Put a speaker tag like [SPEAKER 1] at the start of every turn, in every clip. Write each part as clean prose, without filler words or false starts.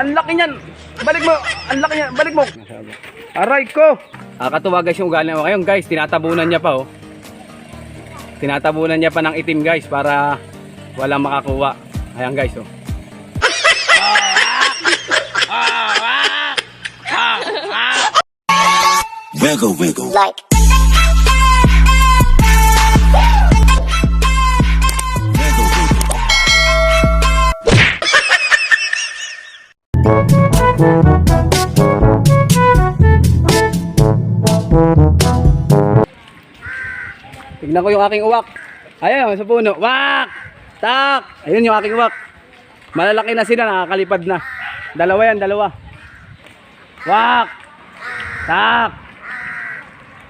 [SPEAKER 1] Ang laki niyan. Balik mo. Ang laki niyan. Balik mo. Aray ko. Nakakatuwa guys yung ugali mo. Ngayon guys, tinatabunan niya pa oh. Tinatabunan niya pa ng itim guys para walang makakuha. Ayan guys oh.
[SPEAKER 2] Wiggle, wiggle.
[SPEAKER 3] Like.
[SPEAKER 2] Wiggle, wiggle.
[SPEAKER 1] Tignan ko yung aking uwak. Ayun, sa puno. Wak! Tak! Ayun yung aking uwak. Malalaki na sila, nakakalipad na. Dalawa yan, dalawa. Wak! Tak!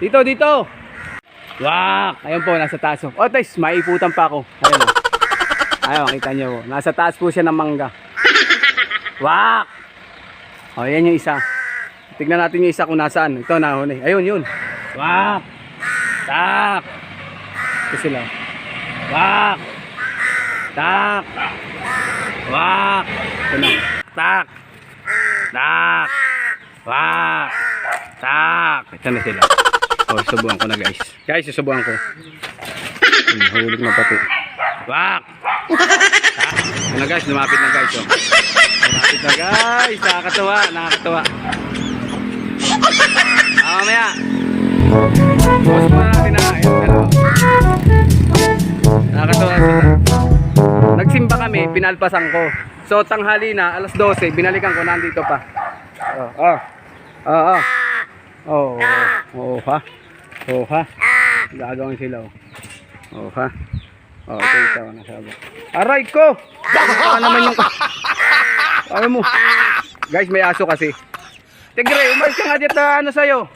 [SPEAKER 1] Dito, dito! Wak! Ayun po, nasa taas. Oh, guys, maiputan pa ako. Ayun. Ayun, makita nyo. Nasa taas po siya ng mangga. Wak! Oh, yan yung isa. Tignan natin yung isa kung nasaan. Ito, nahuli. Ayun, yun. Wak! Tak! Ito sila. Wak! Tak! Wak! Ito na. Tak! Tak! Wak! Tak! Ito na sila. Oh, susubukan ko na guys. Guys, susubukan ko. Hulog na pati. Wak! Tak! Ito na guys, lumapit na guys. Oh. Lumapit na guys. Nakakatawa, nakakatawa. Mamaya. Pause muna natin na. Ayun, dalawa. Nakakatawa sila. Nagsimba kami, pinalpasan ko. So tanghali na, alas 12, binalikan ko, nandito pa. Ha? Oh ha? Gagawin sila oh. Oh ha? Oh, ito isa ko nasabi. Aray ko! Baka naman yung... Ano mo? Guys, may aso kasi. Tigre, umalis ka nga dito na ano sa'yo.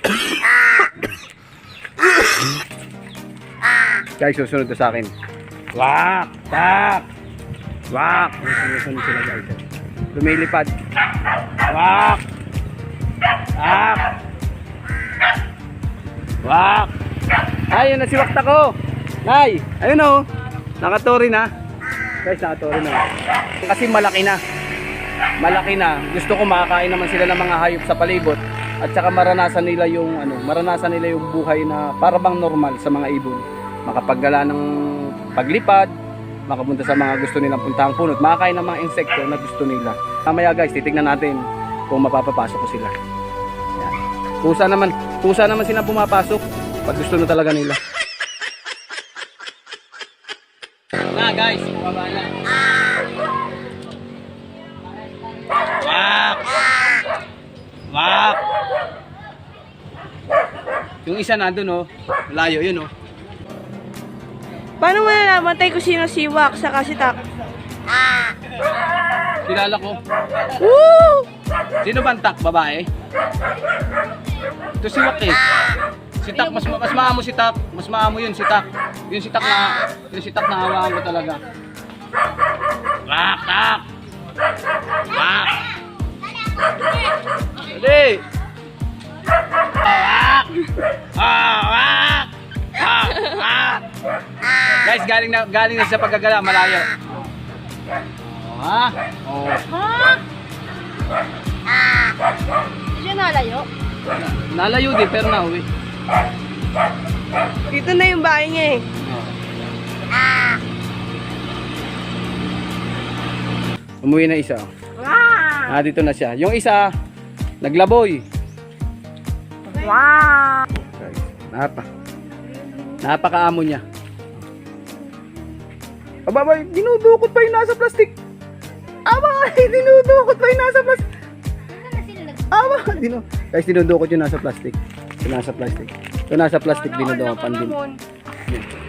[SPEAKER 1] Guys, susunod to sa akin. Wak! Tak! Wak! Susunod sila guys. Lumilipad. Wak! Tak! Wak! Ayun na si Wakta ko. Nay, ayun oh. Nakatori na. Guys, nakatori na. Kasi malaki na. Malaki na. Gusto ko makakain naman sila ng mga hayop sa palibot at saka maranasan nila yung buhay na para bang normal sa mga ibon. Makapaggala ng paglipad, makapunta sa mga gusto nilang puntahang punot, makakain ng mga insekto na gusto nila. Mamaya guys, titignan natin kung mapapapasok ko sila. Yan. Kusa naman silang pumapasok pag gusto na talaga nila. Na guys, baba na. Wak! Wak! Yung isa nandun oh, layo yun oh.
[SPEAKER 3] Paano mo nalamatay kung sino si Wak sa si Tak?
[SPEAKER 1] Kilala ko.
[SPEAKER 3] Woo!
[SPEAKER 1] Sino ba ang Tak? Babae? Ito si Wak eh. Si Tak, mas maamo si Tak. Mas maamo yun si Tak. Yung si Tak na hawaan ko talaga. Wak! Tak! Wak! Dali! Wak! Wak! Wak! Guys, galing na sa paggagala, malayo. Ha? Oh.
[SPEAKER 3] Siya nalayo?
[SPEAKER 1] Nalayo din pero nauwi.
[SPEAKER 3] Dito na yung bahay niya eh.
[SPEAKER 1] Umuwi na isa. Ah, dito na siya. Yung isa, naglaboy.
[SPEAKER 3] Wow!
[SPEAKER 1] Napakaamo niya. Abay, dinudukot pa yung nasa plastic. Abay, dinudukot pa yung nasa plastic. Abay, guys, dinudukot yung nasa plastic. Yung nasa plastic. Yung nasa plastic, dinudukot pa din.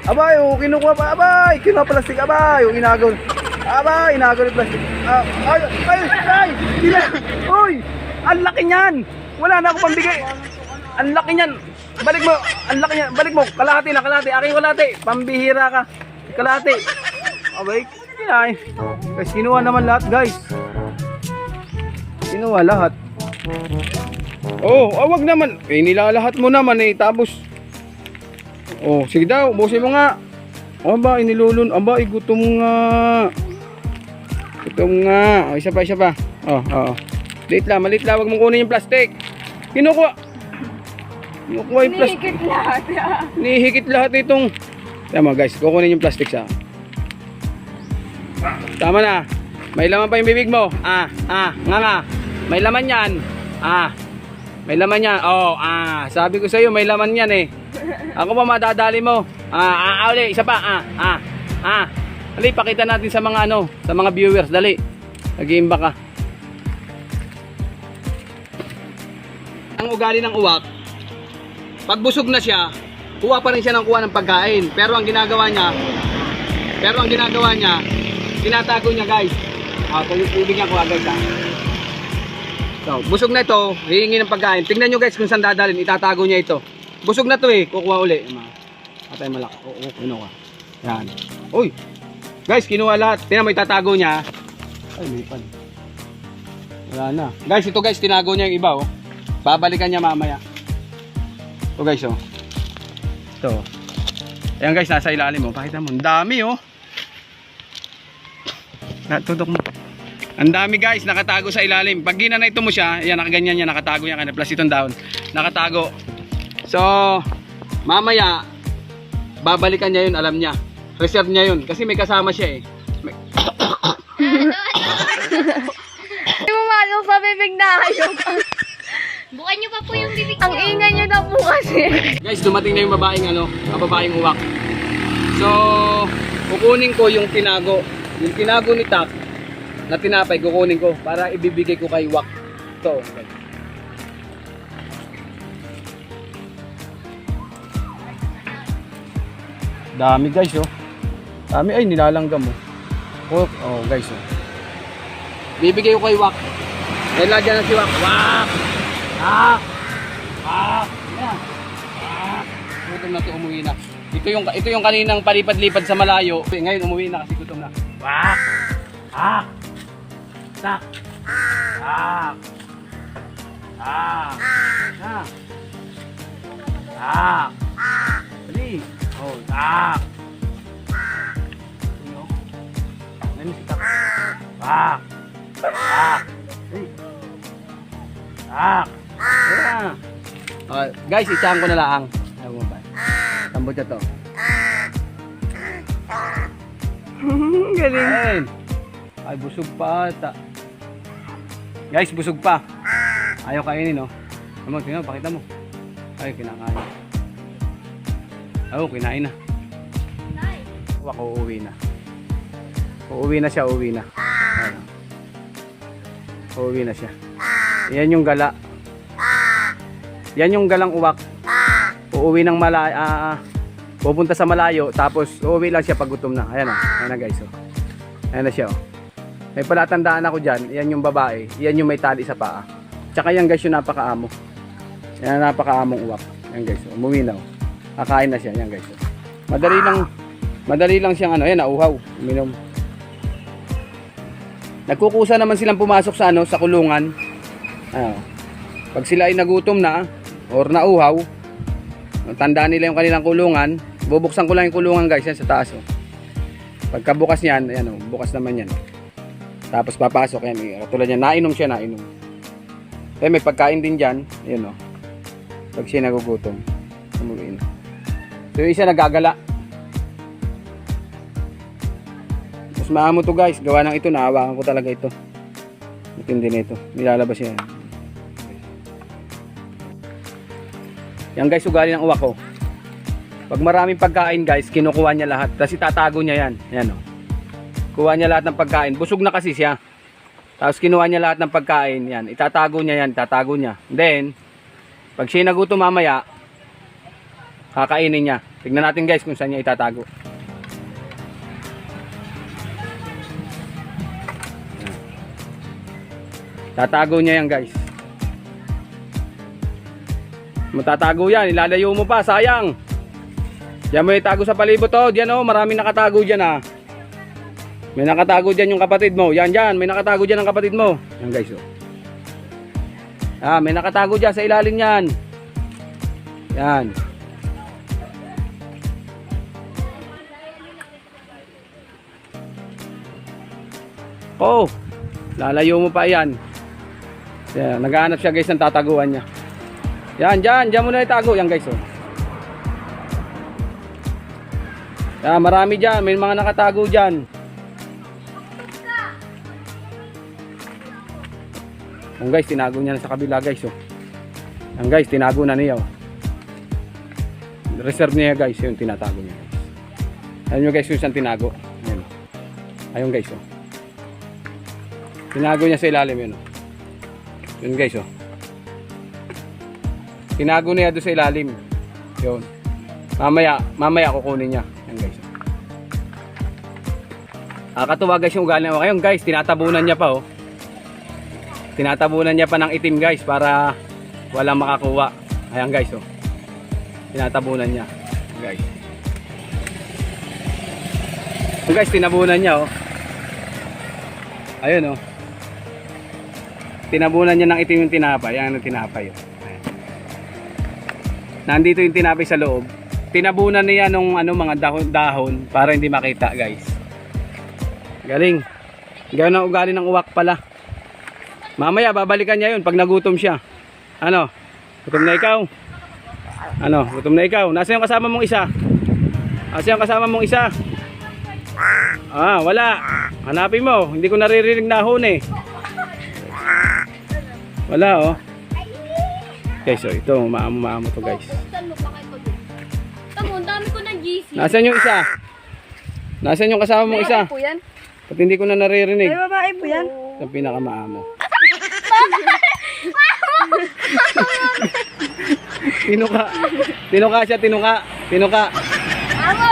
[SPEAKER 1] Abay, oh, kinukuha pa. Abay, kinuha plastic. Abay, yung inagaw. Abay, inagaw yung plastic. Ay, sila. Uy, ang laki niyan. Wala na akong pambigay. Ang laki niyan. Balik mo, ang laki niyan. Balik mo, kalahati na, kalahati. Aking kalahati. Pambihira ka. Kalahati. Abay, kinay. Guys, kinuha naman lahat, guys. Kinuha lahat. Oh, wag naman. Eh, nilalahat mo naman eh, tapos. Oh, sige daw, ubusin mo nga. Aba, inilulun. Aba, gutom nga. Gutom nga. Oh, isa pa, isa pa. Oh, oh. Maliit lang. Huwag mong kunin yung plastic. Kinukuha yung plastic.
[SPEAKER 3] Higit lahat.
[SPEAKER 1] Nihigit lahat itong. Tama guys, kukunin yung plastic sa. Tama na. May laman pa yung bibig mo. Nga. May laman yan. May laman yan. Sabi ko sa iyo, may laman yan eh. Ako pa madadali mo. Uli, isa pa. Dali, pakita natin sa mga sa mga viewers, dali. Nag-iimba ka. Ang ugali ng uwak, pag busog na siya, kuha pa rin siya ng kuha ng pagkain. Pero ang ginagawa niya, tinatago niya guys. Kung yung tubig niya kuha guys So, busog na ito, hihingi ng pagkain. Tingnan nyo guys kung saan dadalhin, itatago niya ito. Busog na to eh, kukuha uli. Patay malaki. Kinuha. Yan. Uy! Guys, kinuha lahat. Tingnan mo, itatago niya. Ay, lipad. Wala na. Guys, ito guys, tinago niya yung iba oh. Babalikan niya mamaya. Ito guys oh. Ito. Ayan guys, nasa ilalim mo. Pakita mo. Ang dami oh. Tutok mo. Ang dami guys, nakatago sa ilalim. Pag ginanito mo siya, ayan, nakaganyan niya, nakatago yan. Plus itong down. Nakatago. So, mamaya, babalikan niya yun, alam niya. Reserve niya yun. Kasi may kasama siya eh.
[SPEAKER 3] Hindi mo malong sa bibig na kayo.
[SPEAKER 4] Bukan nyo pa po yung bibig
[SPEAKER 3] Ang ingay nyo na po kasi.
[SPEAKER 1] Guys, dumating na yung babaeng uwak. So, kukunin ko yung tinago. Yung tinago ni Tak na tinapay, kukunin ko para ibibigay ko kay Wak. Ito. Okay. Dami guys oh. Dami ay nilalanggam oh. Guys oh. Bibigay ko kay Wak. Dahil lagyan na si Wak. Wak! Wak! Yan. Gutom na ito, umuwi na. Ito yung kaninang palipad-lipad sa malayo. Ngayon umuwi na kasi gutom na. Wak! Tak! Tak! Tak! Tak! Tak! Dali! Tak! Ano si Tak? Tak! Tak! Dali! Tak! Guys, isahan ko na lang. Ayaw mo ba? Tambot na to.
[SPEAKER 3] Galing.
[SPEAKER 1] Ay, busog pa ata. Guys, busog pa. Ayaw kainin, no? Tingnan mo, pakita mo. Ay, kinakain. Kinain na. Wak, uuwi na. Uuwi na siya. Uuwi na siya. Yan yung gala. Yan yung galang uwak. Uuwi ng pupunta sa malayo, tapos uuwi lang siya pag gutom na. Ayan na guys. Ayan na siya. May palatandaan ako dyan. Yan yung babae. Yan yung may tali sa paa. Tsaka yan guys yung napakaamo. Yan ang napakaamong uwak. Yan guys. Umuwi na. Kakain na siya. Yan guys. Madali lang siyang nauhaw. Uminom. Nagkukusa naman silang pumasok sa sa kulungan. Pag sila ay nagutom na or nauhaw, tandaan nila yung kanilang kulungan. Bubuksan ko lang yung kulungan guys, yan sa taas Pagkabukas niyan, ayan bukas naman yan. Tapos papasok yan, katulad yan, nainom siya. Kaya may pagkain din dyan, ayan pag siya nagugutom, umuwi na. So yung isa nagagala. Mas maamo to guys, gawa ng ito, naawakan ko talaga ito. Matindi na ito, nilalabas yan. Yan guys, ugali ng uwak ko. Pag maraming pagkain guys, kinukuha niya lahat. Tapos itatago niya yan. Yan kuha niya lahat ng pagkain. Busog na kasi siya. Tapos kinuha niya lahat ng pagkain. Yan, itatago niya yan. Itatago niya. Then, pag siya nagutom mamaya, kakainin niya. Tignan natin guys kung saan niya itatago. Tatago niya yan guys. Matatago yan, ilalayo mo pa, sayang. Diyan mo itago sa palibot diyan maraming nakatago diyan May nakatago diyan yung kapatid mo. Yan, may nakatago diyan ang kapatid mo. Yan guys may nakatago diyan sa ilalim niyan. Yan. Lalayo mo pa yan. Yan, naghahanap siya guys ng tataguan niya. Yan, dyan muna itago. Yan guys, oh. Yan, marami dyan. May mga nakatago dyan. Yan guys, tinago niya na sa kabila guys, oh. Yan guys, tinago na niya, oh. Reserve niya guys, yung tinatago niya. Ayun nyo guys, yung isang tinago. Ayun. Ayun guys, oh. Tinago niya sa ilalim yun, oh. Yun guys, oh. Tinago niya doon sa ilalim. Yun. Mamaya kukunin niya. Yan guys. Katuwa guys yung ugali niya. Ngayon guys, tinatabunan niya pa, oh. Tinatabunan niya pa ng itim guys para walang makakuha. Ayan guys, oh. Tinatabunan niya. Guys. Guys, tinabunan niya, oh. Ayun, oh. Tinabunan niya ng itim yung tinapay. Ayan ang tinapay, oh. Ayan. Nandito yung tinapay sa loob. Tinabunan niya nung mga dahon para hindi makita, guys. Galing. Gano'n ang ugali ng uwak pala. Mamaya babalikan niya yun pag nagutom siya. Ano? Gutom na ikaw? Ano? Gutom na ikaw? Nasaan yung kasama mong isa? Nasaan yung kasama mong isa? Wala. Hanapin mo. Hindi ko naririnig na ahon eh. Wala, oh. Okay, so ito, maamo to guys.
[SPEAKER 4] Saan mo pa kayo pag Tamo, ang dami ko ng GC.
[SPEAKER 1] Nasaan yung isa? Nasaan yung kasama mong isa?
[SPEAKER 3] Po yan?
[SPEAKER 1] Ba't hindi ko na naririnig?
[SPEAKER 3] May babae po yan.
[SPEAKER 1] Ang pinakamaamo. Tinuka. Tinuka siya, tinuka.
[SPEAKER 3] Amo!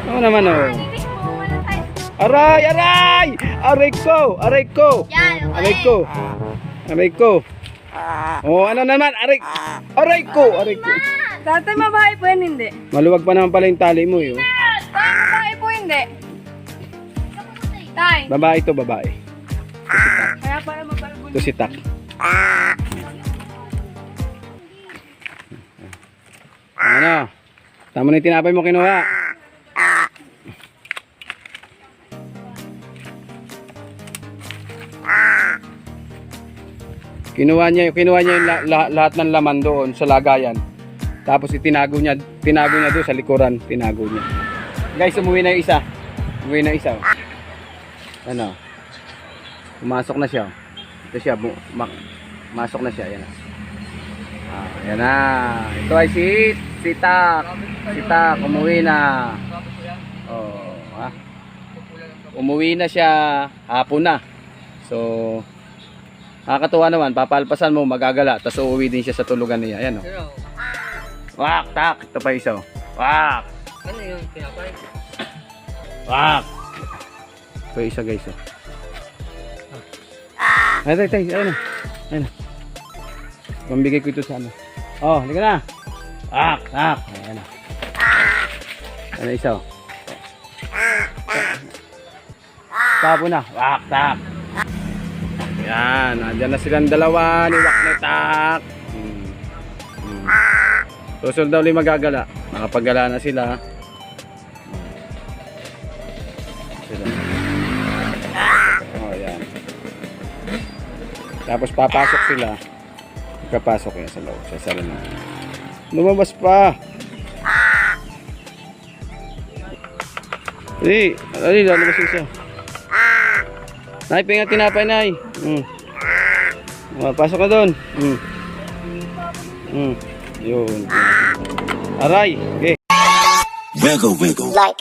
[SPEAKER 1] Ano naman, oh.
[SPEAKER 4] Bibig mo, wala tayo.
[SPEAKER 1] Aray! Aray ko!
[SPEAKER 4] Yan,
[SPEAKER 1] Aray ko! Oh, ano naman? Aray ko!
[SPEAKER 3] Tatay, babae po yan, hindi.
[SPEAKER 1] Maluwag pa naman pala yung tali mo, eh. Oh.
[SPEAKER 3] Babae po, hindi. Tay,
[SPEAKER 1] Babae to, babae.
[SPEAKER 3] kaya para mapalbun.
[SPEAKER 1] Ito si Tak. Ano? Tama na yung tinapay mo kinuha. Kinuha niya yung lahat ng laman doon sa lagayan. Tapos itinago niya doon sa likuran, tinago niya. Guys, umuwi na yung isa. Oh. Ano? Pumasok na siya. Ito siya, masok na siya, yan. Yan na. Ito ay si Tak. Si Tak, umuwi na. Oh, ha? Umuwi na siya, hapon na. So, nakakatuwa naman, papalpasan mo, magagala, tapos uuwi din siya sa tulugan niya. Ayan, oh. Wak, Tak. Ito pa isa, oh. Wak.
[SPEAKER 5] Ano yung pinapay?
[SPEAKER 1] Wak. Ito pa isa, guys, oh. Ay, ayun. Pambigay ko ito sa ano. Oh, halika na. Tak. Ayan na. Ano isa, oh. Tapo na. Tak. Yan, andyan na silang dalawa ni Wak na Tak. Susunod daw ulit magagala. Makapaggala na sila. Oh, yan. Tapos papasok sila. Pagkapasok yan sa loob. Sa salon na. Lumabas pa. Dali, lalabas siya. Nay, pingat tinapay, Nay. Pasok ka doon. Yun. Aray. Okay.
[SPEAKER 2] Wiggle, wiggle.
[SPEAKER 6] Like